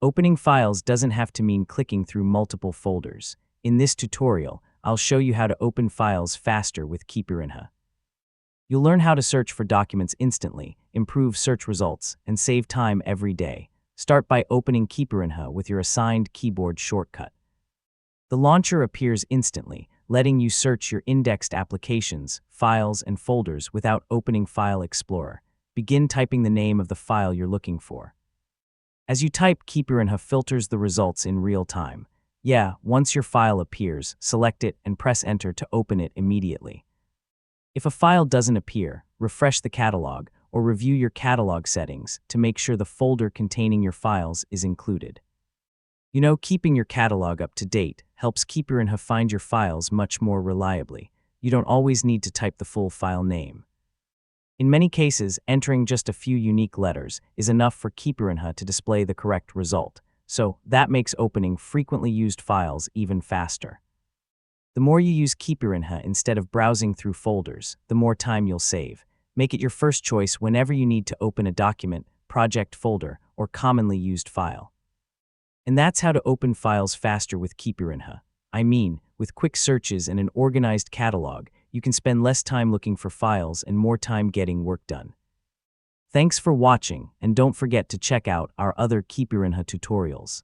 Opening files doesn't have to mean clicking through multiple folders. In this tutorial, I'll show you how to open files faster with Keypirinha. You'll learn how to search for documents instantly, improve search results, and save time every day. Start by opening Keypirinha with your assigned keyboard shortcut. The launcher appears instantly, letting you search your indexed applications, files, and folders without opening File Explorer. Begin typing the name of the file you're looking for. As you type, Keypirinha filters the results in real time. Once your file appears, select it and press Enter to open it immediately. If a file doesn't appear, refresh the catalog or review your catalog settings to make sure the folder containing your files is included. Keeping your catalog up to date helps Keypirinha find your files much more reliably. You don't always need to type the full file name. In many cases, entering just a few unique letters is enough for Keypirinha to display the correct result, so that makes opening frequently used files even faster. The more you use Keypirinha instead of browsing through folders, the more time you'll save. Make it your first choice whenever you need to open a document, project folder, or commonly used file. And that's how to open files faster with Keypirinha. With quick searches and an organized catalog, you can spend less time looking for files and more time getting work done. Thanks for watching, and don't forget to check out our other Keypirinha tutorials.